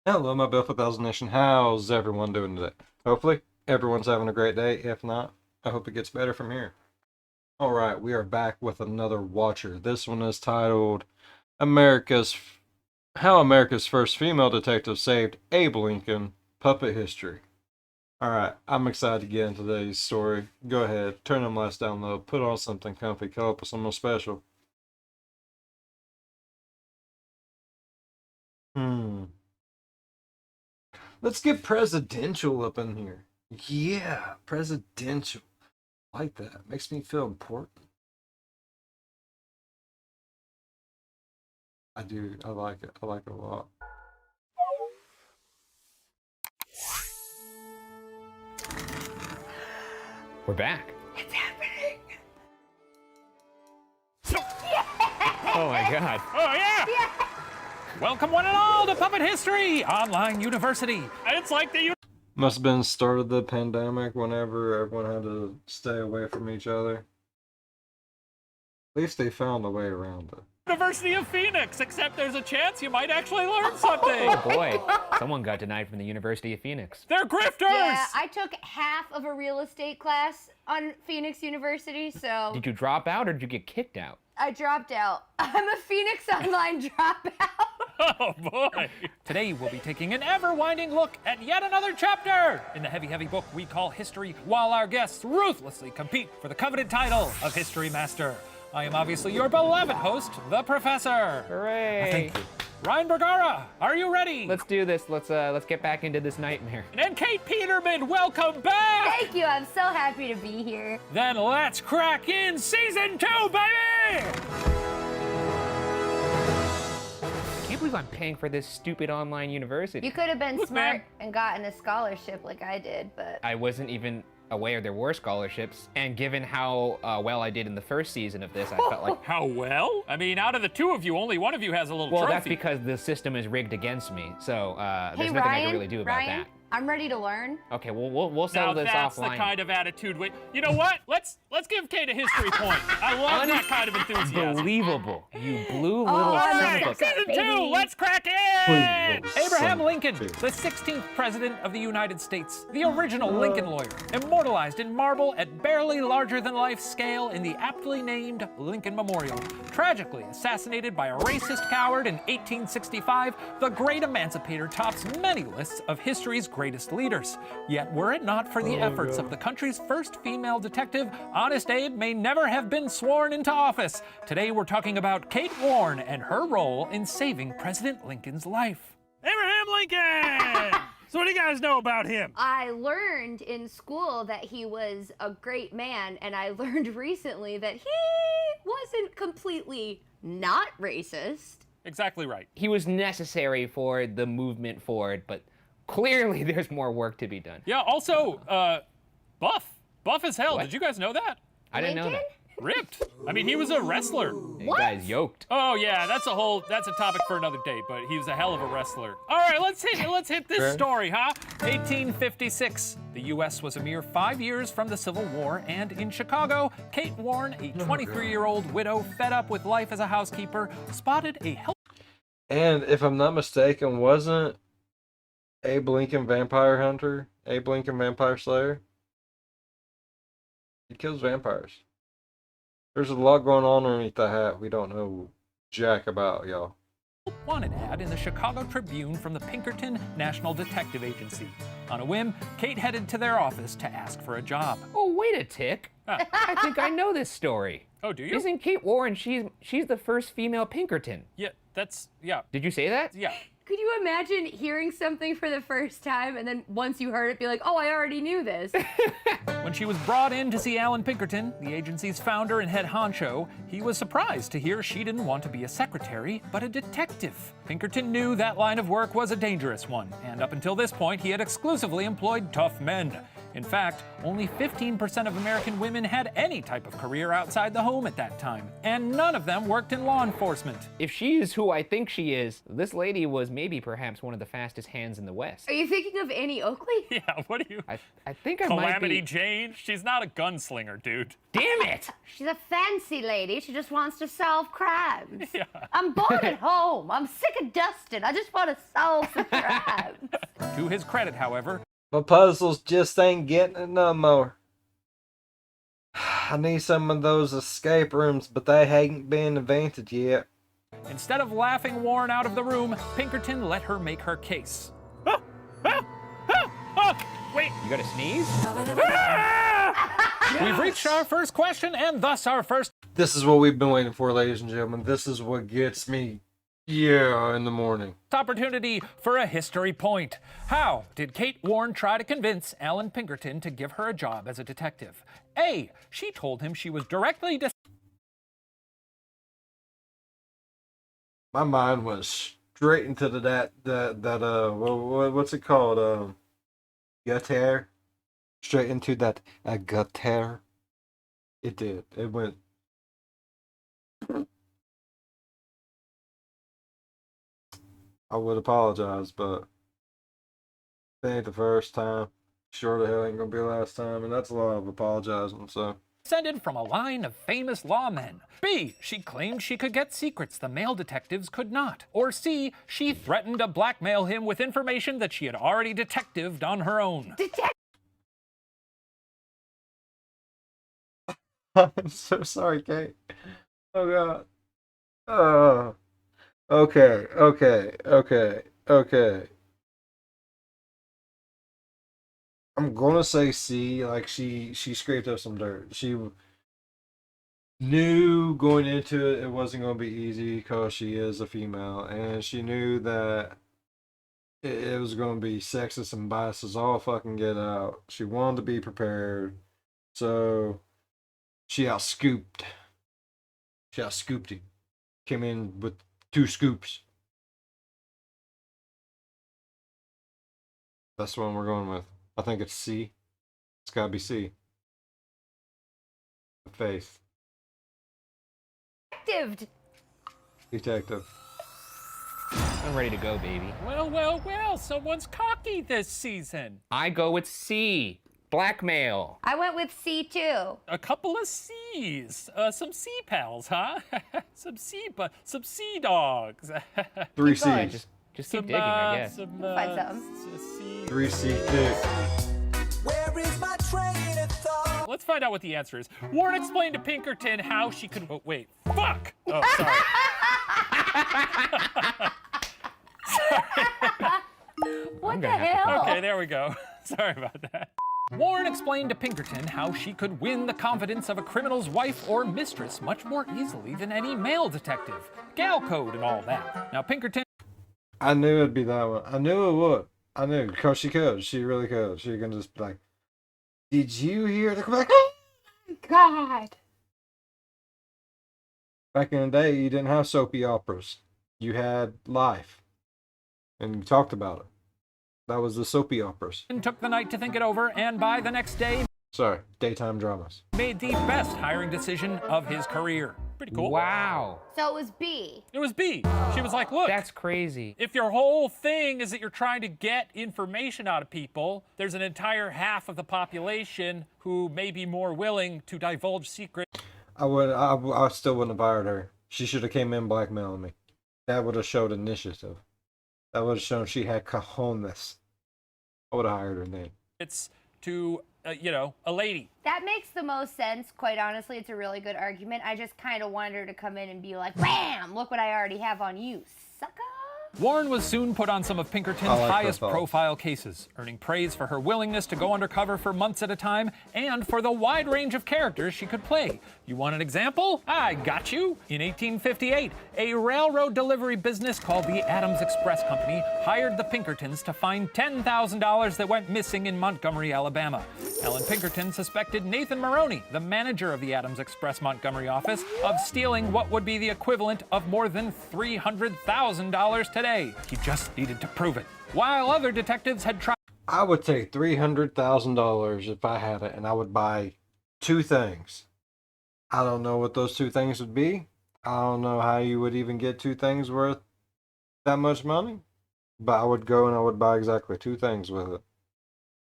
Hello, my Beautiful Thousand Nation. How's everyone doing today? Hopefully, everyone's having a great day. If not, I hope it gets better from here. Alright, we are back with another Watcher. This one is titled America's How America's First Female Detective Saved Abe Lincoln, Puppet History. Alright, I'm excited to get into today's story. Go ahead, turn them lights down low, put on something comfy, cuddle up with someone special. Let's get presidential up in here. Yeah, presidential. I like that. Makes me feel important. I do. I like it. I like it a lot. We're back. It's happening. Oh my god. Oh, yeah! Welcome one and all to Puppet History Online University. It's like the Must have been start of the pandemic whenever everyone had to stay away from each other. At least they found a way around it. University of Phoenix, except there's a chance you might actually learn something. Oh boy. Someone got denied from the University of Phoenix. They're grifters! Yeah, I took half of a real estate class on Phoenix University, so Did you drop out or did you get kicked out? I dropped out. I'm a Phoenix Online dropout. Oh boy! Today we'll be taking an ever-winding look at yet another chapter in the heavy book we call History, while our guests ruthlessly compete for the coveted title of History Master. I am obviously your beloved host, the Professor. Hooray! Thank you. Ryan Bergara, are you ready? Let's do this. Let's get back into this nightmare. And Kate Peterman, welcome back! Thank you. I'm so happy to be here. Then let's crack in season 2, baby! I can't believe I'm paying for this stupid online university. You could have been Look, smart man. and gotten a scholarship like I did, but I wasn't even aware there were scholarships, and given how well I did in the first season of this, I felt like, How well? I mean, out of the two of you, only one of you has a little well, trophy. that's because the system is rigged against me. So hey there's nothing I Ryan, can really do about Ryan, that. I'm ready to learn. Okay, well we'll settle Now this that's offline. the kind of attitude we... You know what? Let's give Kate a history point. I love that kind of enthusiasm. Unbelievable. You blue little Oh, son I'm of a a... sucker. Season 2, baby. let's crack in! Please, Abraham son of a Lincoln, bitch. the 16th president of the United States, the original Lincoln lawyer, immortalized in marble at barely larger-than-life scale in the aptly named Lincoln Memorial. Tragically assassinated by a racist coward in 1865, the great emancipator tops many lists of history's greatest leaders. Yet were it not for the efforts of the country's first female detective, Honest Abe may never have been sworn into office. Today we're talking about Kate Warren and her role in saving President Lincoln's life. Abraham Lincoln! So what do you guys know about him? I learned in school that he was a great man, and I learned recently that he wasn't completely not racist. Exactly right. He was necessary for the movement forward, but clearly there's more work to be done. Yeah, also, buff. Buff as hell. What? Did you guys know that? I didn't know Lincoln? that. Ripped. I mean, he was a wrestler. You guys yoked. Oh yeah, that's a topic for another day, but he was a hell of a wrestler. All right, let's hit this Sure. story, huh? 1856. The US was a mere 5 years from the Civil War, and in Chicago, Kate Warren, a 23-year-old widow fed up with life as a housekeeper, spotted a And if I'm not mistaken, wasn't Abe Lincoln Vampire Hunter? Abe Lincoln Vampire Slayer? He kills vampires. There's a lot going on underneath the hat we don't know jack about, y'all. wanted ad in the Chicago Tribune from the Pinkerton National Detective Agency. On a whim, Kate headed to their office to ask for a job. Oh, wait a tick. I think I know this story. Oh, do you? Isn't Kate Warren, she's the first female Pinkerton. Yeah, yeah. Did you say that? Yeah. Could you imagine hearing something for the first time and then once you heard it, be like, oh, I already knew this? When she was brought in to see Alan Pinkerton, the agency's founder and head honcho, he was surprised to hear she didn't want to be a secretary, but a detective. Pinkerton knew that line of work was a dangerous one, and up until this point, he had exclusively employed tough men. In fact, only 15% of American women had any type of career outside the home at that time, and none of them worked in law enforcement. If she is who I think she is, this lady was maybe perhaps one of the fastest hands in the West. Are you thinking of Annie Oakley? Yeah, what are you? I think I might Calamity be. Jane? She's not a gunslinger, dude. Damn it! She's a fancy lady. She just wants to solve crimes. Yeah. I'm bored at home. I'm sick of dusting. I just want to solve some crimes. To his credit, however, My puzzles just ain't getting it no more. I need some of those escape rooms, but they ain't been invented yet. instead of laughing Warren out of the room, Pinkerton let her make her case. Wait. You gotta sneeze? We've reached our first question, and thus our first This is what we've been waiting for, ladies and gentlemen. This is what gets me, in the morning. opportunity for a history point. How did Kate Warren try to convince Alan Pinkerton to give her a job as a detective? A. She told him she was directly My mind went straight into what's it called? Gutter. Straight into that gutter. It did. It went. I would apologize, but it ain't the first time. Sure the hell ain't gonna be the last time, and that's a lot of apologizing, so. descended from a line of famous lawmen. B. She claimed she could get secrets the male detectives could not. Or C. She threatened to blackmail him with information that she had already detectived on her own. I'm so sorry, Kate. Oh God. Okay. I'm gonna say C. Like she scraped up some dirt. She knew going into it wasn't gonna be easy because she is a female, and she knew that it was gonna be sexist and biases all fucking get out. She wanted to be prepared, so she outscooped. She outscooped him. Came in with 2 scoops. That's the one we're going with. I think it's C. It's gotta be C. Faith. Detective. I'm ready to go, baby. Well, someone's cocky this season. I go with C. Blackmail. I went with C too. A couple of C's. Some sea pals, huh? some sea dogs. 3 Keep going, C's. Just keep digging, I guess. Find some. 3 C dick. Where is my train of thought? Let's find out what the answer is. Warren explained to Pinkerton how she could. Oh, wait. Fuck! Oh, sorry. What the gonna have to- hell? Okay, there we go. Sorry about that. Warren explained to Pinkerton how she could win the confidence of a criminal's wife or mistress much more easily than any male detective. Gal code and all that. Now, Pinkerton. I knew it'd be that one. I knew it would. I knew, because she could. She really could. She can just be like, did you hear the... Like, oh my God. Back in the day, you didn't have soapy operas. You had life. And you talked about it. That was the soapy operas. Took the night to think it over, and by the next day, Sorry, daytime dramas. made the best hiring decision of his career. Pretty cool. Wow. So it was B. It was B. She was like, look, That's crazy. if your whole thing is that you're trying to get information out of people, there's an entire half of the population who may be more willing to divulge secrets. I still wouldn't have hired her. She should have came in blackmailing me. That would have showed initiative. That would have shown she had cojones. I would have hired her then. It's to, a lady. That makes the most sense. Quite honestly, it's a really good argument. I just kind of wanted her to come in and be like, bam, look what I already have on you, sucker. Warren was soon put on some of Pinkerton's I like highest her thoughts. profile cases, earning praise for her willingness to go undercover for months at a time and for the wide range of characters she could play. You want an example? I got you. In 1858, a railroad delivery business called the Adams Express Company hired the Pinkertons to find $10,000 that went missing in Montgomery, Alabama. Ellen Pinkerton suspected Nathan Maroney, the manager of the Adams Express Montgomery office, of stealing what would be the equivalent of more than $300,000 today. He just needed to prove it. While other detectives had tried I would take $300,000 if I had it, and I would buy two things. I don't know what those two things would be. I don't know how you would even get two things worth that much money, but I would go and I would buy exactly two things with it.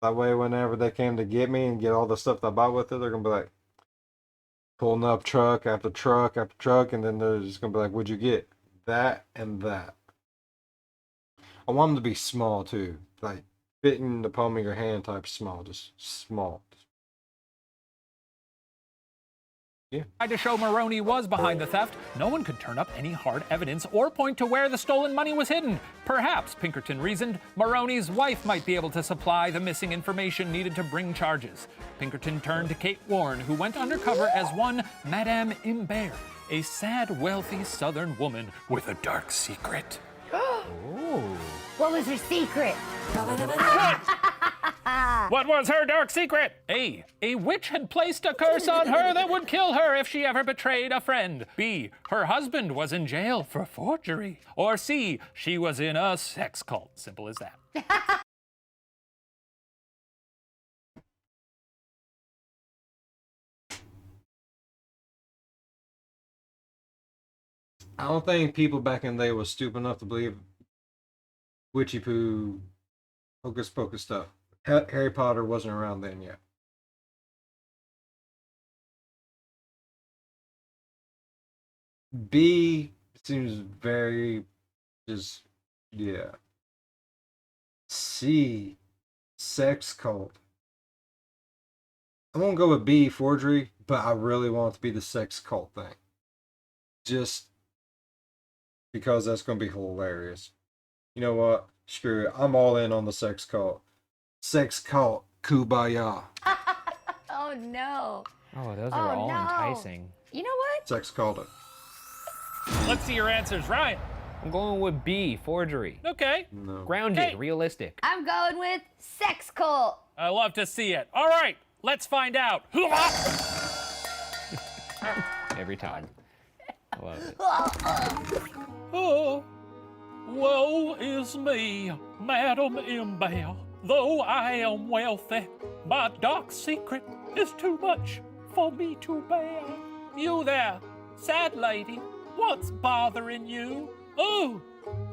That way, whenever they came to get me and get all the stuff that I bought with it, they're gonna be like pulling up truck after truck after truck, and then they're just gonna be like, "What'd you get?" That and that. I want them to be small too, like fitting the palm of your hand type small, just small. Tried to show Maroney was behind the theft, no one could turn up any hard evidence or point to where the stolen money was hidden. Perhaps, Pinkerton reasoned, Maroney's wife might be able to supply the missing information needed to bring charges. Pinkerton turned to Kate Warren, who went undercover as one Madame Imbert, a sad, wealthy Southern woman with a dark secret. What was her secret? What was her dark secret? A witch had placed a curse on her that would kill her if she ever betrayed a friend. B, her husband was in jail for forgery. Or C, she was in a sex cult. Simple as that. I don't think people back in the day was stupid enough to believe witchy poo, hocus pocus stuff. Harry Potter wasn't around then yet. B seems very just yeah. C, sex cult. I'm gonna go with B, forgery, but I really want it to be the sex cult thing. Just because that's gonna be hilarious. You know what? Screw it. I'm all in on the sex cult. Sex cult, kumbaya. Oh no. Oh, those are all no. enticing. You know what? Sex cult it. Let's see your answers, Ryan. I'm going with B, forgery. Okay. No. Grounded, Okay. realistic. I'm going with sex cult. I love to see it. All right, let's find out. Every time. I love it. Oh, woe is me, Madam Imbert. Though I am wealthy, my dark secret is too much for me to bear. You there, sad lady, what's bothering you? Oh,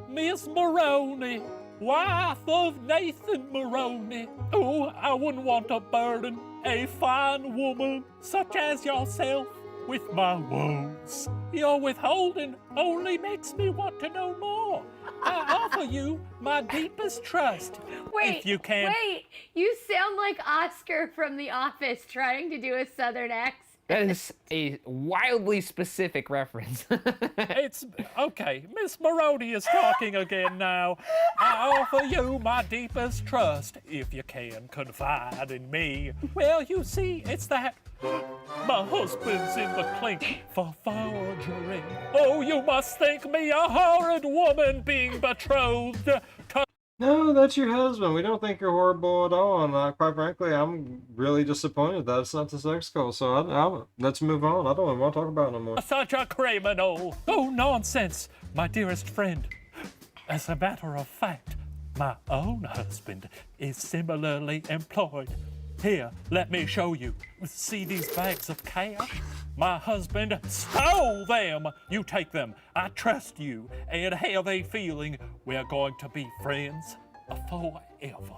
Miss Maroney, wife of Nathan Maroney. Oh, I wouldn't want to burden a fine woman such as yourself with my woes. Your withholding only makes me want to know more. I offer you my deepest trust. Wait, if you can. wait. You sound like Oscar from The Office trying to do a Southern accent. That is a wildly specific reference. It's okay. Miss Maroney is talking again now. I offer you my deepest trust if you can confide in me. Well, you see, it's that my husband's in the clink for forgery. Oh, you must think me a horrid woman being betrothed to. No, that's your husband. We don't think you're horrible at all. And quite frankly, I'm really disappointed that it's not the sex cult. So let's move on. I don't even want to talk about it no more. Such a criminal. Oh, nonsense, my dearest friend. As a matter of fact, my own husband is similarly employed. Here, let me show you. See these bags of cash? My husband stole them. You take them. I trust you and have a feeling we're going to be friends forever.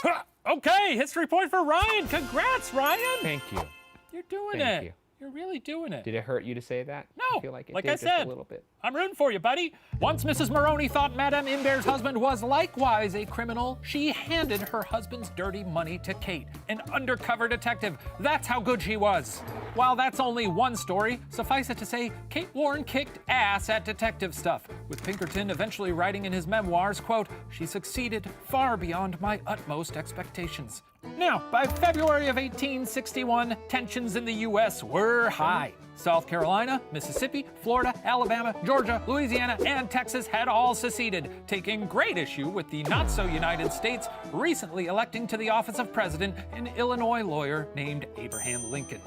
Ha! Okay, history point for Ryan. Congrats, Ryan. Thank you. You're doing Thank it. you. You're really doing it. Did it hurt you to say that? No, I feel like it like did I just said. a little bit. I'm rooting for you, buddy. Once Mrs. Maroney thought Madame Imbert's husband was likewise a criminal, she handed her husband's dirty money to Kate, an undercover detective. That's how good she was. While that's only one story, suffice it to say, Kate Warren kicked ass at detective stuff, with Pinkerton eventually writing in his memoirs, quote, "She succeeded far beyond my utmost expectations." Now, by February of 1861, tensions in the U.S. were high. South Carolina, Mississippi, Florida, Alabama, Georgia, Louisiana, and Texas had all seceded, taking great issue with the not-so-United States recently electing to the office of president an Illinois lawyer named Abraham Lincoln.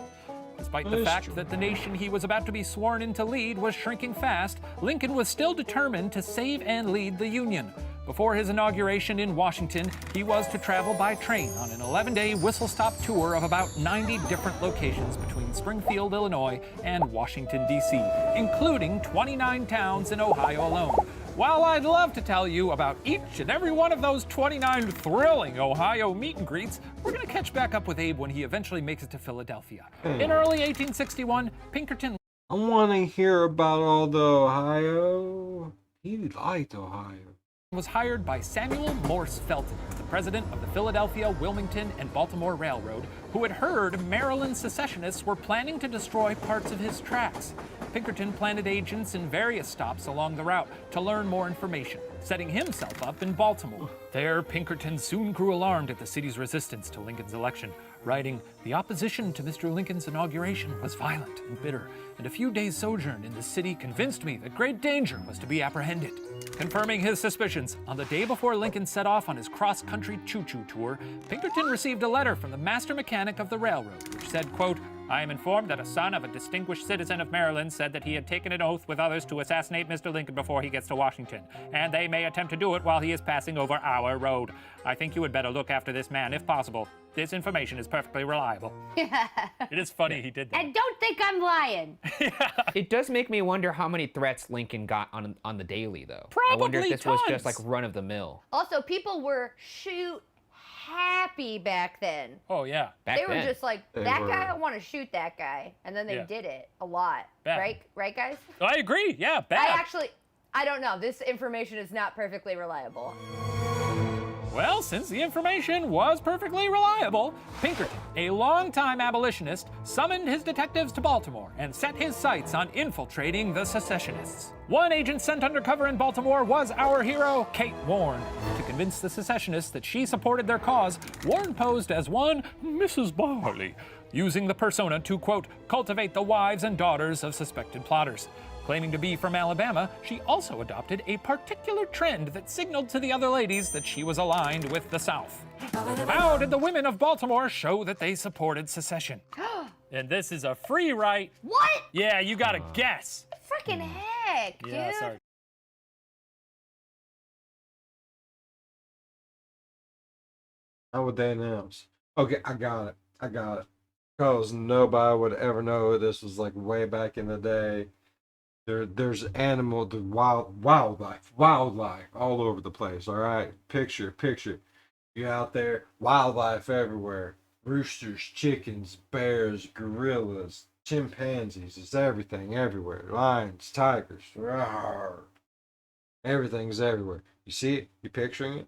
Despite the fact that the nation he was about to be sworn in to lead was shrinking fast, Lincoln was still determined to save and lead the Union. Before his inauguration in Washington, he was to travel by train on an 11-day whistle-stop tour of about 90 different locations between Springfield, Illinois, and Washington, D.C., including 29 towns in Ohio alone. While I'd love to tell you about each and every one of those 29 thrilling Ohio meet and greets, we're going to catch back up with Abe when he eventually makes it to Philadelphia. In early 1861, Pinkerton I want to hear about all the Ohio. He liked Ohio. was hired by Samuel Morse Felton, the president of the Philadelphia, Wilmington, and Baltimore Railroad, who had heard Maryland secessionists were planning to destroy parts of his tracks. Pinkerton planted agents in various stops along the route to learn more information, setting himself up in Baltimore. There, Pinkerton soon grew alarmed at the city's resistance to Lincoln's election, writing, "The opposition to Mr. Lincoln's inauguration was violent and bitter, and a few days' sojourn in the city convinced me that great danger was to be apprehended." Confirming his suspicions, on the day before Lincoln set off on his cross-country choo-choo tour, Pinkerton received a letter from the master mechanic of the railroad, which said, quote, "I am informed that a son of a distinguished citizen of Maryland said that he had taken an oath with others to assassinate Mr. Lincoln before he gets to Washington, and they may attempt to do it while he is passing over our road. I think you would better look after this man if possible. This information is perfectly reliable." It is funny he did that. And don't think I'm lying. It does make me wonder how many threats Lincoln got on the daily, though. I wonder if Probably this was just like tons. run of the mill. Also, people were shoot happy back then. Oh, yeah. Back They were then. just like, They that were. guy, I want to shoot that guy. And then they Yeah. did it a lot. Bad. Right, guys? I agree. Yeah, bad. I don't know. This information is not perfectly reliable. Well, since the information was perfectly reliable, Pinkerton, a longtime abolitionist, summoned his detectives to Baltimore and set his sights on infiltrating the secessionists. One agent sent undercover in Baltimore was our hero, Kate Warren. To convince the secessionists that she supported their cause, Warren posed as one Mrs. Barley, using the persona to, quote, cultivate the wives and daughters of suspected plotters. Claiming to be from Alabama, she also adopted a particular trend that signaled to the other ladies that she was aligned with the South. How did the women of Baltimore show that they supported secession? And this is a free write. What? Yeah, you gotta guess. Freaking heck, dude. Yeah, sorry. How would they announce? Okay, I got it. Because nobody would ever know this was like way back in the day. There's wildlife all over the place. All right, picture. You out there, wildlife everywhere. Roosters, chickens, bears, gorillas, chimpanzees. It's everything everywhere. Lions, tigers. Rawr. Everything's everywhere. You see it? You picturing it?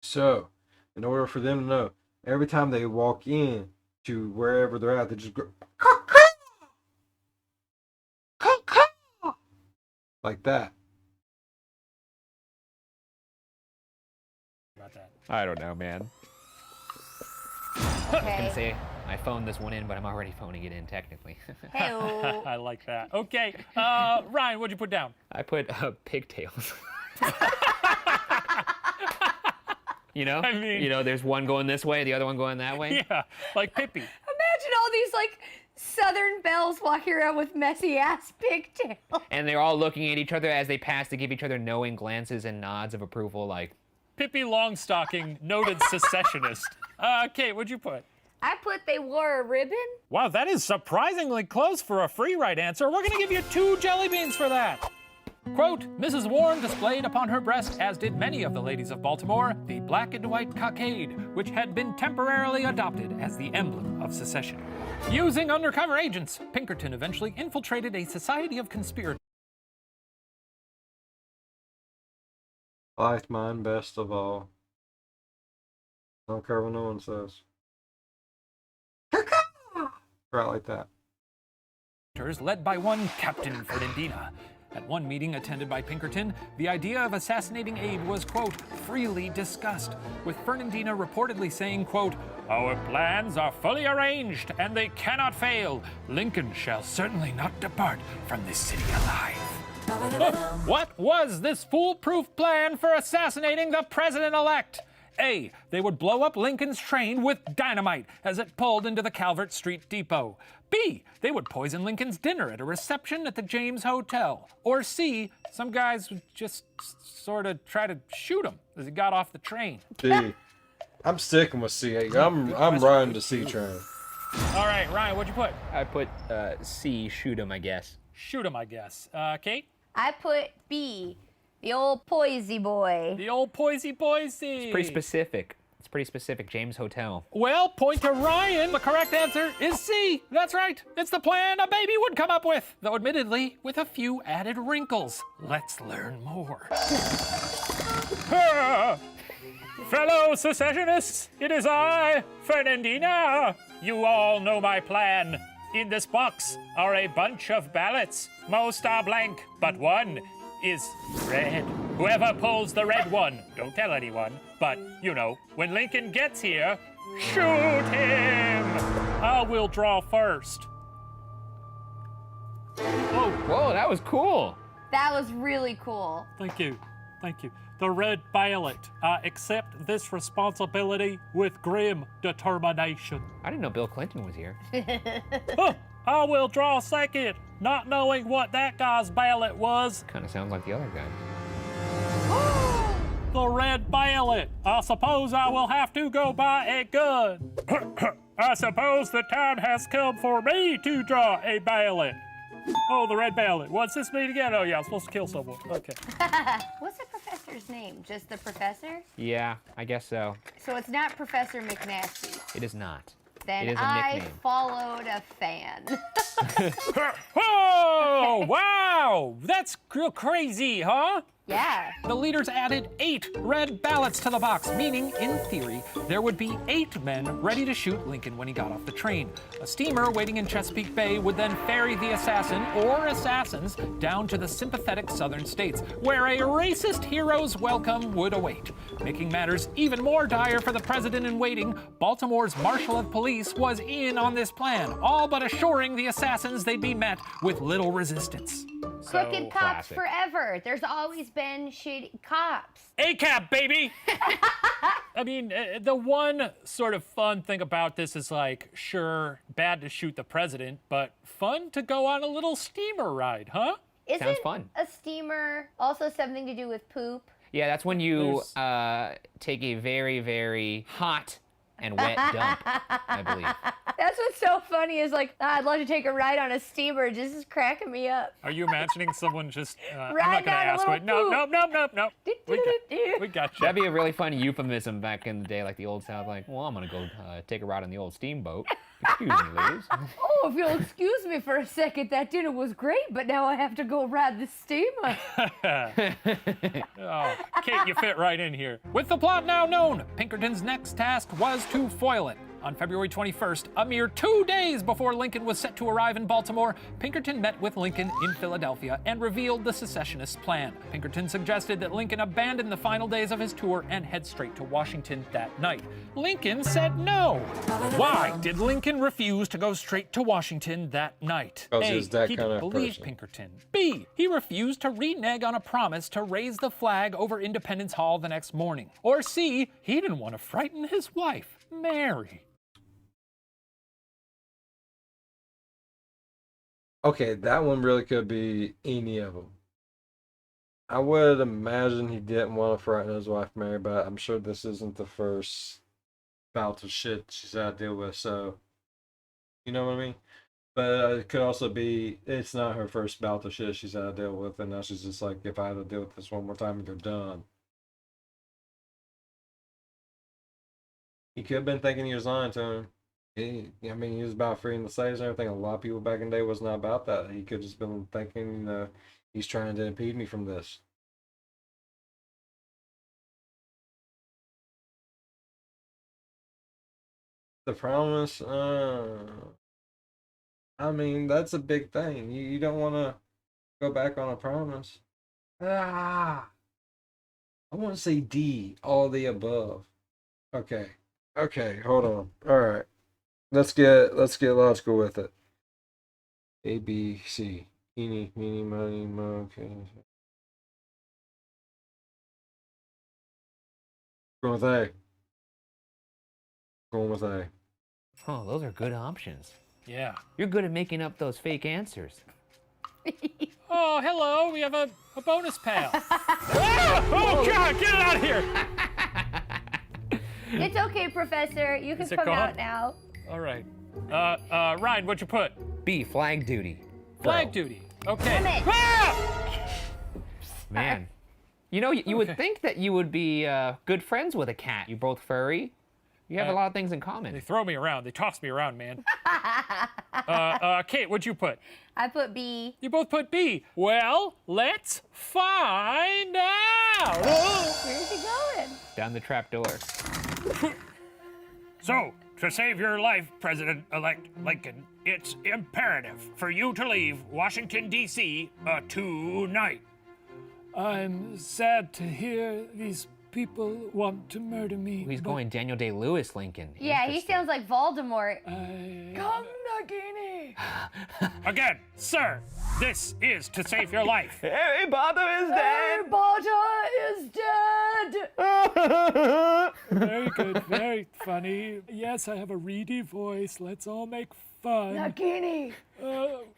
So, in order for them to know, every time they walk in to wherever they're at, they just go like that. About that. I don't know, man. I was Okay. gonna say I phoned this one in, but I'm already phoning it in technically. Hey-o. I like that. Okay, Ryan, what'd you put down? I put pigtails. You know? I mean- you know, there's one going this way, the other one going that way. Yeah, like Pippi. Imagine all these like Southern belles walking around with messy ass pigtails. And they're all looking at each other as they pass to give each other knowing glances and nods of approval, like, Pippi Longstocking, noted secessionist. Kate, what'd you put? I put they wore a ribbon. Wow, that is surprisingly close for a free right answer. We're gonna give you 2 jelly beans for that. Quote, Mrs. Warren displayed upon her breast, as did many of the ladies of Baltimore, the black and white cockade, which had been temporarily adopted as the emblem of secession. Using undercover agents, Pinkerton eventually infiltrated a society of conspirators. Life mine best of all. Don't care what no one says. Right like that. Led by one Captain Fernandina. At one meeting attended by Pinkerton, the idea of assassinating Abe was, quote, freely discussed, with Fernandina reportedly saying, quote, our plans are fully arranged and they cannot fail. Lincoln shall certainly not depart from this city alive. What was this foolproof plan for assassinating the president-elect? A. They would blow up Lincoln's train with dynamite as it pulled into the Calvert Street depot. B. They would poison Lincoln's dinner at a reception at the James Hotel. Or C. Some guys would just sort of try to shoot him as he got off the train. D. I'm sticking with C. I'm riding the C train. All right, Ryan, what'd you put? I put C, shoot him, I guess. Shoot him, I guess. Kate? I put B, the old Poisey boy. The old Poisey Boise. It's pretty specific. It's pretty specific. James Hotel. Well, point to Ryan. The correct answer is C. That's right. It's the plan a baby would come up with, though admittedly with a few added wrinkles. Let's learn more. Fellow secessionists, it is I, Fernandina. You all know my plan. In this box are a bunch of ballots. Most are blank, but one is red. Whoever pulls the red one, don't tell anyone, but, you know, when Lincoln gets here, shoot him! I will draw first. Oh, Whoa, that was cool. That was really cool. thank you. Thank you. The red ballot. I accept this responsibility with grim determination. I didn't know Bill Clinton was here. Huh, I will draw second, not knowing what that guy's ballot was. Kind of sounds like the other guy. The red ballot. I suppose I will have to go buy a gun. I suppose the time has come for me to draw a ballot. Oh, the red ballot. What's this mean again? Oh, yeah, I'm supposed to kill someone. Okay. What's the professor's name? Just the professor? Yeah, I guess so. So it's not Professor McNasty. It is not. Then It is a I nickname. followed a fan. Oh, wow! That's crazy, huh? Yeah. The leaders added 8 red ballots to the box, meaning, in theory, there would be 8 men ready to shoot Lincoln when he got off the train. A steamer waiting in Chesapeake Bay would then ferry the assassin or assassins down to the sympathetic southern states, where a racist hero's welcome would await. Making matters even more dire for the president in waiting, Baltimore's Marshal of Police was in on this plan, all but assuring the assassins they'd be met with little resistance. Crooked cops classic. forever. There's always been shitty cops. ACAB, baby! I mean, the one sort of fun thing about this is like, sure, bad to shoot the president, but fun to go on a little steamer ride, huh? Isn't fun. a steamer also something to do with poop? Yeah, that's when you take a very, very hot and wet dump, I believe. That's what's so funny is like, I'd love to take a ride on a steamer. This is cracking me up. Are you imagining someone just, I'm Ride not gonna down a ask, little wait, no. We got you. That'd be a really fun euphemism back in the day, like the old South, like, well, I'm gonna go take a ride on the old steamboat. Excuse me, ladies. Oh, if you'll excuse me for a second, that dinner was great, but now I have to go ride the steamer. Oh, Kate, you fit right in here. With the plot now known, Pinkerton's next task was to foil it. On February 21st, a mere 2 days before Lincoln was set to arrive in Baltimore, Pinkerton met with Lincoln in Philadelphia and revealed the secessionists' plan. Pinkerton suggested that Lincoln abandon the final days of his tour and head straight to Washington that night. Lincoln said no. Why did Lincoln refuse to go straight to Washington that night? 'Cause A, he's that he kind didn't of believe person. Pinkerton. B, he refused to renege on a promise to raise the flag over Independence Hall the next morning. Or C, he didn't want to frighten his wife, Mary. Okay, that one really could be any of them. I would imagine he didn't want to frighten his wife Mary, but I'm sure this isn't the first bout of shit she's had to deal with, so you know what I mean? But it could also be it's not her first bout of shit she's had to deal with, and now she's just like, if I had to deal with this one more time, you're done. He could have been thinking he was lying to him. I mean, he was about freeing the slaves and everything. A lot of people back in the day was not about that. He could have just been thinking, he's trying to impede me from this. The promise, I mean, that's a big thing. You don't want to go back on a promise. I want to say D, all the above. Okay, hold on. All right. Let's get logical with it. A, B, C. Eeny, meeny, miny, mo. Okay. Going with A. Going with A. Oh, those are good options. Yeah. You're good at making up those fake answers. Oh, hello. We have a bonus pal. Oh, God, get it out of here. It's okay, Professor. You can Is it come gone? out now. All right. Ryan, what'd you put? B, flag duty. Flag Bro. duty. Okay. Damn it. Ah! Man. You know, you would Okay. think that you would be good friends with a cat. You both furry. You have a lot of things in They common. throw me around. They toss me around, man. Kate, what'd you put? I put B. You both put B. Well, let's find out. Where's he going? Down the trap door. So, to save your life, President-elect Lincoln, it's imperative for you to leave Washington, D.C. Tonight. I'm sad to hear these people want to murder me. He's but going Daniel Day-Lewis Lincoln. Yeah, he Interesting. sounds like Voldemort. Come, Nagini! Again, sir, this is to save your life. Harry Potter is dead! Potter is dead! Very good, very funny. Yes, I have a reedy voice. Let's all make fun. Nagini!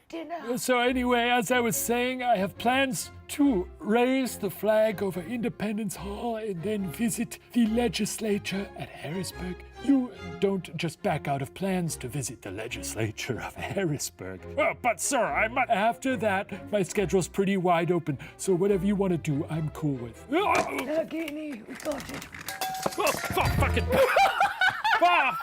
Dinner. So anyway, as I was saying, I have plans to raise the flag over Independence Hall and then visit the legislature at Harrisburg. You don't just back out of plans to visit the legislature of Harrisburg. Well, but sir, After that, my schedule's pretty wide open, so whatever you want to do, I'm cool with. Nagini, we got it. Oh, fucking. Ah,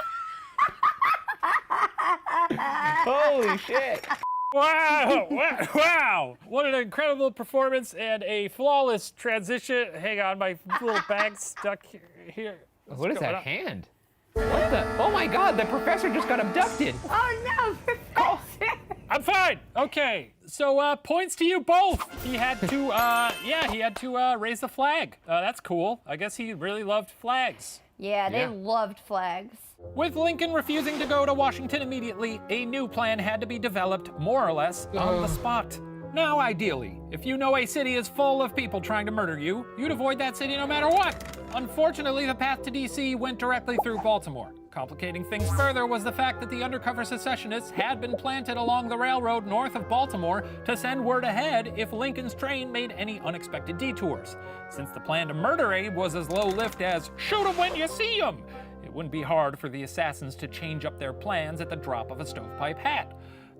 Holy shit! wow! What an incredible performance and a flawless transition. Hang on, my little bag's stuck here. What is going that on? hand? What the? Oh my god, the professor just got abducted! Oh no, Professor! I'm fine. Okay. So points to you both. He had to raise the flag. That's cool. I guess he really loved flags. Yeah, they Yeah. loved flags. With Lincoln refusing to go to Washington immediately, a new plan had to be developed, more or less, on the spot. Now, ideally, if you know a city is full of people trying to murder you, you'd avoid that city no matter what. Unfortunately, the path to D.C. went directly through Baltimore. Complicating things further was the fact that the undercover secessionists had been planted along the railroad north of Baltimore to send word ahead if Lincoln's train made any unexpected detours. Since the plan to murder Abe was as low-lift as shoot 'em when you see 'em, it wouldn't be hard for the assassins to change up their plans at the drop of a stovepipe hat.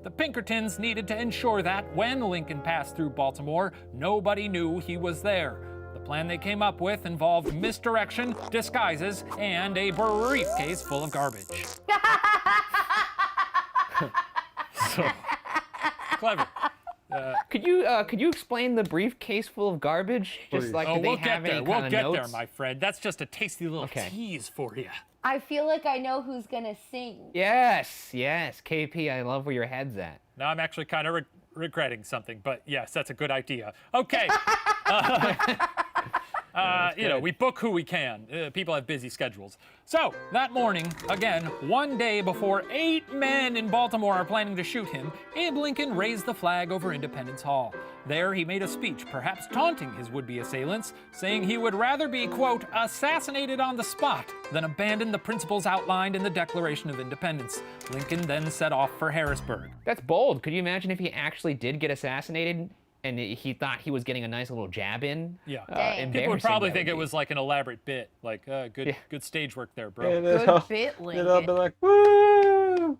The Pinkertons needed to ensure that when Lincoln passed through Baltimore, nobody knew he was there. The plan they came up with involved misdirection, disguises, and a briefcase full of garbage. So, clever. Could you explain the briefcase full of garbage? Just Please. like, Oh, did they we'll have get there. any We'll kind get of there, notes? my friend. That's just a tasty little Okay. tease for you. I feel like I know who's gonna sing. Yes, KP, I love where your head's at. Now I'm actually kind of regretting something, but yes, that's a good idea. Okay. We book who we can. People have busy schedules. So, that morning, again, one day before 8 men in Baltimore are planning to shoot him, Abe Lincoln raised the flag over Independence Hall. There, he made a speech, perhaps taunting his would-be assailants, saying he would rather be, quote, assassinated on the spot than abandon the principles outlined in the Declaration of Independence. Lincoln then set off for Harrisburg. That's bold. Could you imagine if he actually did get assassinated and he thought he was getting a nice little jab in? Yeah. Dang. People would Embarrassing probably that think would it be. was like an elaborate bit, like good stage work there, bro. And Good bit, then I'll be Lincoln. like, woo!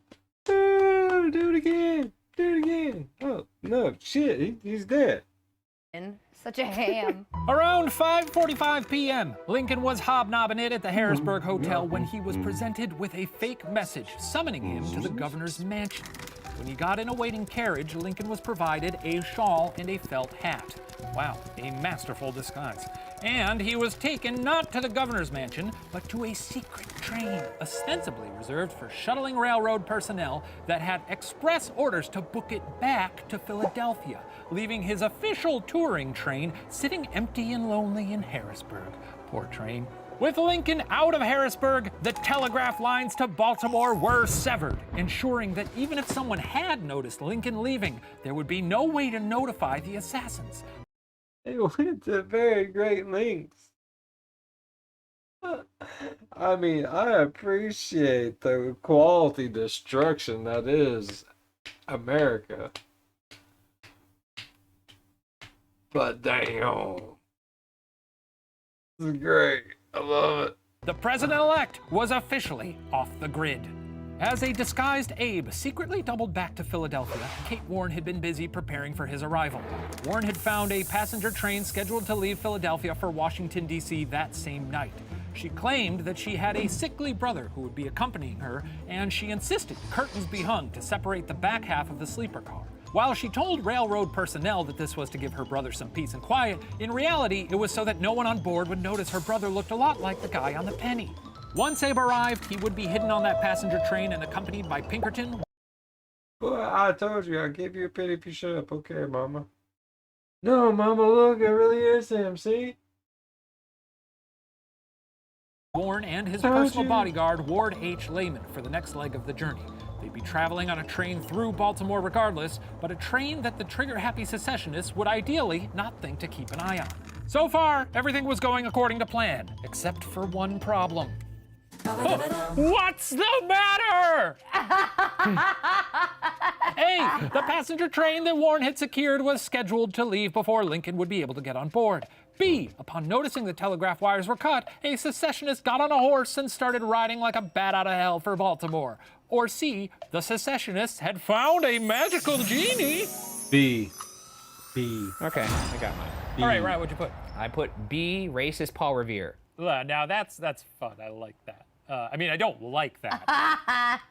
Woo! Do it again! Do it again! Oh, no, shit, he's dead. Such a ham. Around 5:45 p.m., Lincoln was hobnobbing it at the Harrisburg Hotel when he was presented with a fake message summoning him to the governor's mansion. When he got in a waiting carriage, Lincoln was provided a shawl and a felt hat. Wow, a masterful disguise. And he was taken not to the governor's mansion, but to a secret train, ostensibly reserved for shuttling railroad personnel that had express orders to book it back to Philadelphia, leaving his official touring train sitting empty and lonely in Harrisburg. Poor train. With Lincoln out of Harrisburg, the telegraph lines to Baltimore were severed, ensuring that even if someone had noticed Lincoln leaving, there would be no way to notify the assassins. They went to very great lengths. I mean, I appreciate the quality destruction that is America. But damn. This is great. I love it. The president-elect was officially off the grid. As a disguised Abe secretly doubled back to Philadelphia, Kate Warren had been busy preparing for his arrival. Warren had found a passenger train scheduled to leave Philadelphia for Washington, D.C. that same night. She claimed that she had a sickly brother who would be accompanying her, and she insisted curtains be hung to separate the back half of the sleeper car. While she told railroad personnel that this was to give her brother some peace and quiet, in reality, it was so that no one on board would notice her brother looked a lot like the guy on the penny. Once Abe arrived, he would be hidden on that passenger train and accompanied by Pinkerton. Well, I told you, I'll give you a pity if you shut up. Okay, Mama. No, Mama, look, it really is him, see? Warren and his Told personal you. bodyguard, Ward H. Lehman, for the next leg of the journey. They'd be traveling on a train through Baltimore regardless, but a train that the trigger-happy secessionists would ideally not think to keep an eye on. So far, everything was going according to plan, except for one problem. Oh, what's the matter? A, the passenger train that Warren had secured was scheduled to leave before Lincoln would be able to get on board. B, upon noticing the telegraph wires were cut, a secessionist got on a horse and started riding like a bat out of hell for Baltimore. Or C, the secessionists had found a magical genie. B. Okay, I got mine. All right, Ryan, what'd you put? I put B, racist Paul Revere. Now that's fun. I like that. I mean, I don't like that.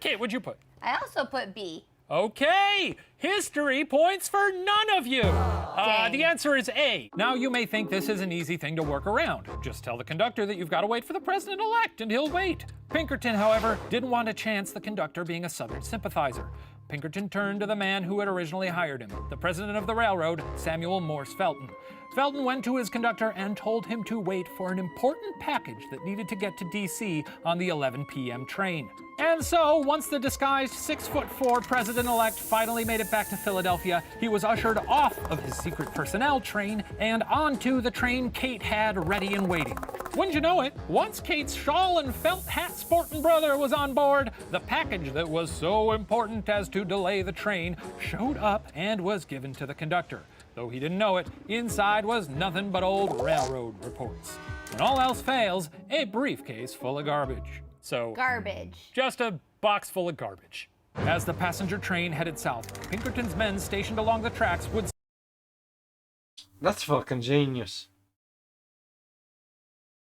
Kate, what'd you put? I also put B. Okay, history points for none of you. Dang. The answer is A. Now you may think this is an easy thing to work around. Just tell the conductor that you've got to wait for the president-elect and he'll wait. Pinkerton, however, didn't want to chance the conductor being a Southern sympathizer. Pinkerton turned to the man who had originally hired him, the president of the railroad, Samuel Morse Felton. Felton went to his conductor and told him to wait for an important package that needed to get to D.C. on the 11 p.m. train. And so, once the disguised 6'4" president-elect finally made it back to Philadelphia, he was ushered off of his secret personnel train and onto the train Kate had ready and waiting. Wouldn't you know it, once Kate's shawl and felt hat sporting brother was on board, the package that was so important as to delay the train showed up and was given to the conductor. Though he didn't know it, inside was nothing but old railroad reports. When all else fails, a briefcase full of garbage. So, Garbage. just a box full of garbage. As the passenger train headed south, Pinkerton's men stationed along the tracks would That's fucking genius.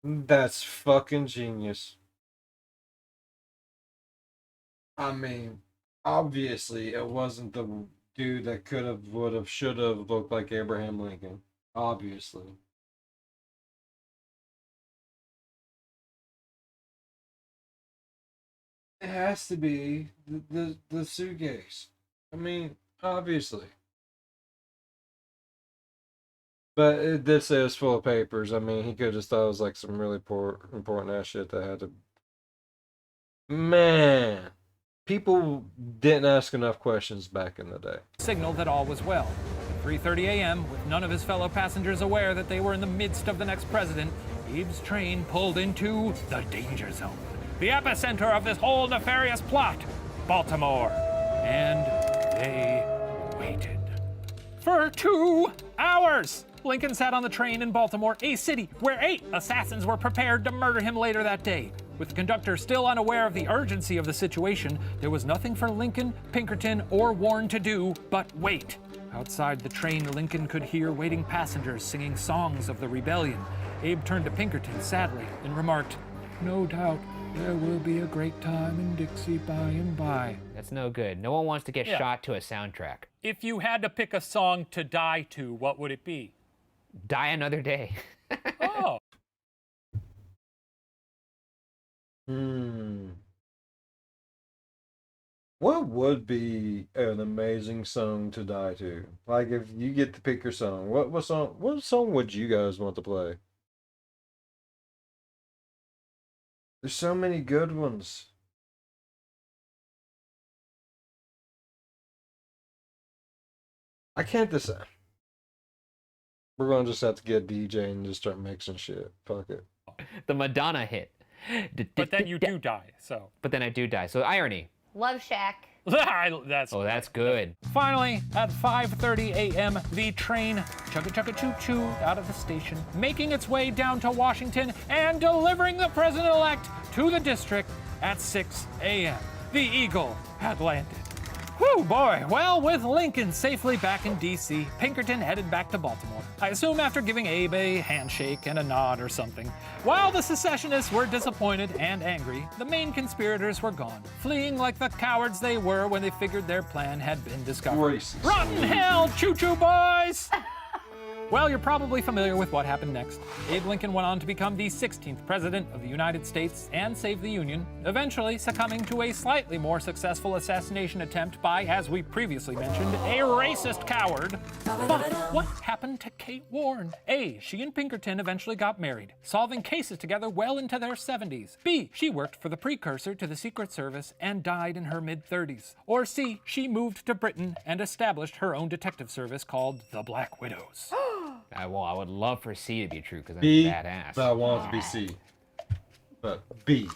That's fucking genius. I mean, obviously, it wasn't the dude that could have, would have, should have looked like Abraham Lincoln. Obviously. It has to be the suitcase. I mean, obviously. But it did say it was full of papers. I mean, he could just thought it was like some really important ass shit that had to. Man, people didn't ask enough questions back in the day. signal that all was well. At 3:30 a.m., with none of his fellow passengers aware that they were in the midst of the next president, Abe's train pulled into the danger zone, the epicenter of this whole nefarious plot, Baltimore. And they waited. For 2 hours! Lincoln sat on the train in Baltimore, a city where 8 assassins were prepared to murder him later that day. With the conductor still unaware of the urgency of the situation, there was nothing for Lincoln, Pinkerton, or Warren to do but wait. Outside the train, Lincoln could hear waiting passengers singing songs of the rebellion. Abe turned to Pinkerton sadly and remarked, No doubt there will be a great time in Dixie by and by. That's no good. No one wants to get Yeah. shot to a soundtrack. if you had to pick a song to die to, what would it be? Die another day. Oh, What would be an amazing song to die to? Like, if you get to pick your song, what song would you guys want to play? There's so many good ones. I can't decide. We're gonna just have to get a DJ and just start mixing shit. Fuck it. The Madonna hit. But then you do die, so. But then I do die. So irony. Love Shack. That's Oh, that's good. Finally, at 5:30 a.m., the train chugga-chugga-choo-choo out of the station, making its way down to Washington and delivering the president-elect to the district at 6 a.m. The Eagle had landed. Whew, boy. Well, with Lincoln safely back in D.C., Pinkerton headed back to Baltimore. I assume after giving Abe a handshake and a nod or something. While the secessionists were disappointed and angry, the main conspirators were gone, fleeing like the cowards they were when they figured their plan had been discovered. Racist. Rotten hell, choo-choo boys! Well, you're probably familiar with what happened next. Abe Lincoln went on to become the 16th President of the United States and save the Union, eventually succumbing to a slightly more successful assassination attempt by, as we previously mentioned, a racist coward. But what happened to Kate Warren? A, she and Pinkerton eventually got married, solving cases together well into their 70s. B, she worked for the precursor to the Secret Service and died in her mid-30s. Or C, she moved to Britain and established her own detective service called the Black Widows. I would love for C to be true because that's B, badass. but I want it to be C. But B,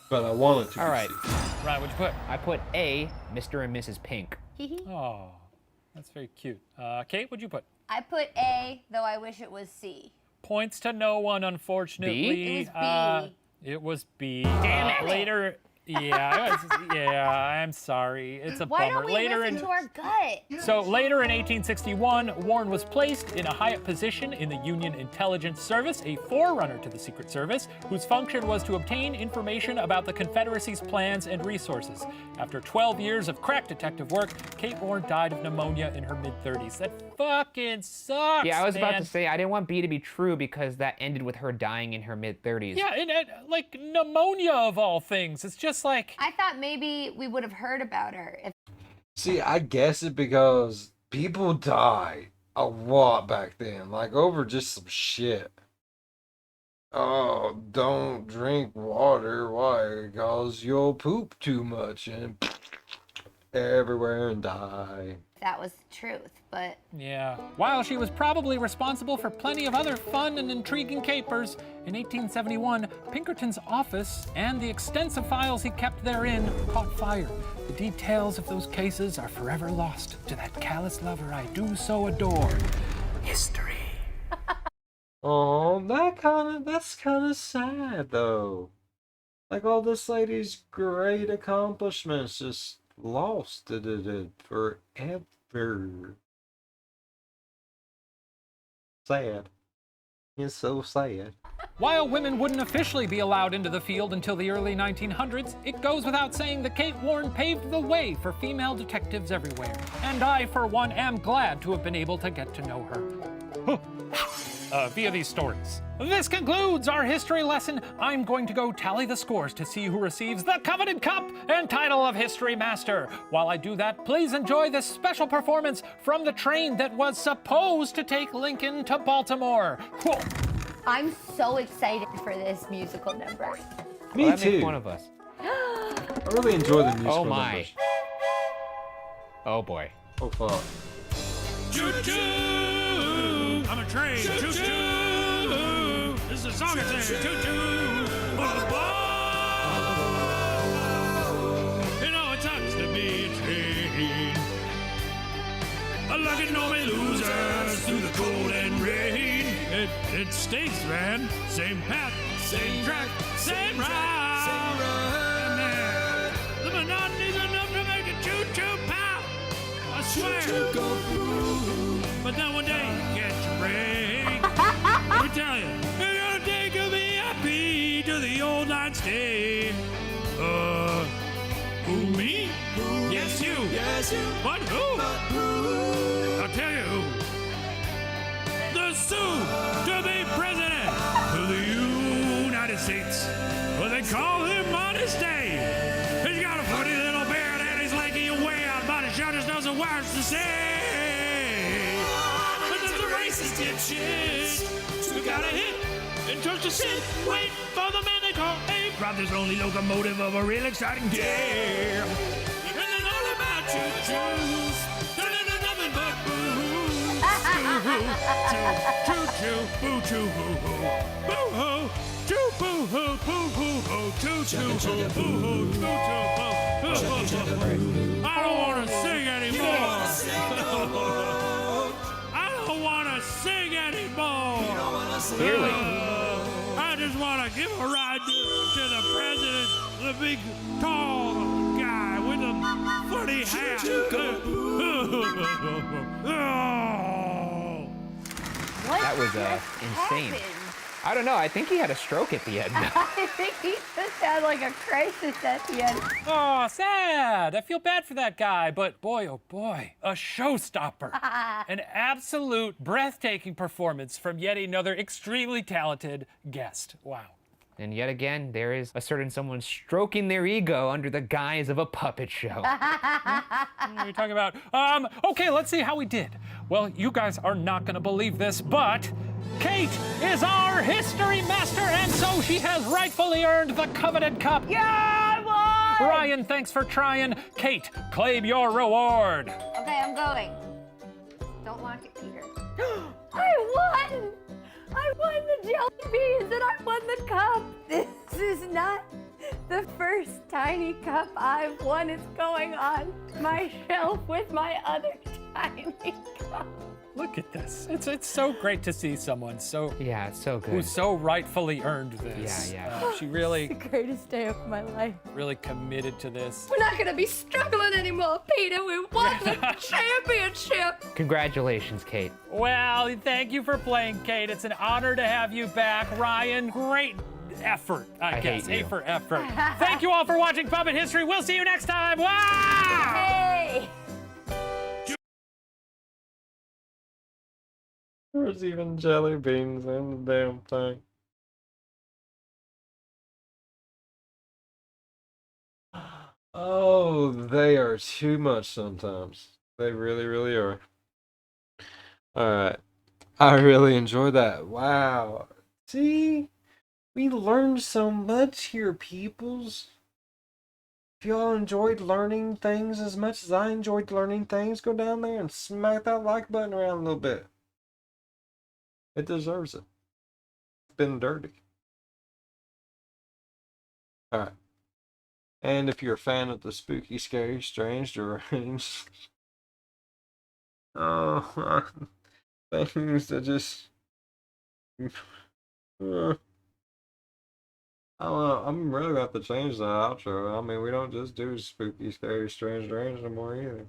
but I want it to All be right. C. Ryan, what'd you put? I put A, Mr. and Mrs. Pink. Oh, that's very cute. Kate, what'd you put? I put A, though I wish it was C. Points to no one, unfortunately. B? It was B. It was B. Damn it! Later, I'm sorry. It's a Why bummer. don't we later listen to our gut? So later in 1861, Warren was placed in a high-up position in the Union Intelligence Service, a forerunner to the Secret Service, whose function was to obtain information about the Confederacy's plans and resources. After 12 years of crack detective work, Kate Warren died of pneumonia in her mid-30s. That fucking sucks, Yeah, I was about man. to say I didn't want B to be true because that ended with her dying in her mid-30s. Yeah, and like pneumonia of all things. It's just like... I thought maybe we would have heard about her if See, I guess it because people died a lot back then, like over just some shit. Oh, don't drink water. Why? Because you'll poop too much and everywhere and die. that was the truth, but Yeah. While she was probably responsible for plenty of other fun and intriguing capers, in 1871, Pinkerton's office and the extensive files he kept therein caught fire. The details of those cases are forever lost to that callous lover I do so adore. History. Oh, that's kind of sad though. Like all this lady's great accomplishments just lost it forever. Sad. It's so sad. While women wouldn't officially be allowed into the field until the early 1900s, it goes without saying that Kate Warren paved the way for female detectives everywhere. And I, for one, am glad to have been able to get to know her. Via these stories. This concludes our history lesson. I'm going to go tally the scores to see who receives the coveted cup and title of History Master. While I do that, please enjoy this special performance from the train that was supposed to take Lincoln to Baltimore. Whoa. I'm so excited for this musical number. Me Well, that makes too. one of us. I really enjoy the musical Oh my. numbers. Oh boy. Oh fuck. Choo-choo! I'm a train. Choo-choo! This is a song I sing. Choo-choo! You know it sucks to be a train. Like a normally losers through the cold and rain. It stinks, man. Same path, same track, same route. And the monotony's enough to make a choo-choo pow. I swear. But then one day you catch a break. Let me tell you, you're gonna take me happy to the old line stay. Who, me? Yes, you. Yes, you. But who? I'll tell you who. The soon-to-be president of the United States. Well, they call him on his day. He's got a funny little beard and he's lanky way out, but he sure just doesn't words to say. But there's a racist dipshit who got a hit and chose to sit, wait for the man they call a brother's only locomotive of a real exciting day. And then all about choo-choos, turn into nothing but booze. hoo, choo, choo, choo, boo, choo, hoo, hoo, boo, hoo, choo, boo, hoo, boo, hoo, hoo, choo, choo, hoo, boo, hoo, choo, choo, boo. I don't want to sing anymore. I don't want to sing anymore. Clearly. I just want to give a ride to the president, the big, tall guy with the funny hat. What That was, just insane. happened? I don't know. I think he had a stroke at the end. I think he just had like a crisis at the end. Oh, sad. I feel bad for that guy, but boy, oh boy, a showstopper. An absolute breathtaking performance from yet another extremely talented guest. Wow. And yet again, there is a certain someone stroking their ego under the guise of a puppet show. What are you talking about? Okay, let's see how we did. Well, you guys are not gonna believe this, but Kate is our history master, and so she has rightfully earned the coveted cup. Yeah, I won! Ryan, thanks for trying. Kate, claim your reward. Okay, I'm going. Don't lock it, Peter. I won! I won the jelly beans and I won the cup. This is not the first tiny cup I've won. It's going on my shelf with my other tiny cup. Look at this. It's so great to see someone Yeah, it's so who good. so rightfully earned this. Yeah. She really, The greatest day of my life. really committed to this. We're not gonna be struggling anymore, Peter. We won the championship. Congratulations, Kate. Well, thank you for playing, Kate. It's an honor to have you back. Ryan, great effort, I guess. hate you. A for effort. Thank you all for watching Puppet History. We'll see you next time. Wow! Hey! There's even jelly beans in the damn thing. Oh, they are too much sometimes. They really, really are. Alright. I really enjoyed that. Wow. See? We learned so much here, peoples. If y'all enjoyed learning things as much as I enjoyed learning things, go down there and smack that like button around a little bit. It deserves it. It's been dirty. Alright. And if you're a fan of the spooky, scary, strange, deranged, oh, things that just, I don't know, I'm really about to change the outro. I mean, we don't just do spooky, scary, strange, deranged anymore either.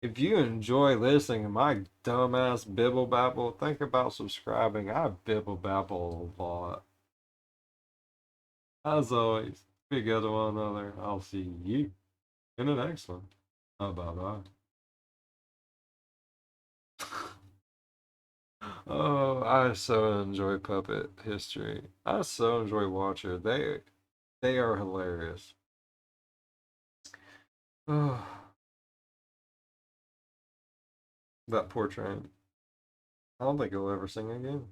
If you enjoy listening to my dumbass bibble babble, think about subscribing. I bibble babble a lot. As always, be good to one another. I'll see you in the next one. Bye bye. Oh, I so enjoy Puppet History. I so enjoy Watcher. They are hilarious. Oh, that poor train. I don't think he'll ever sing again.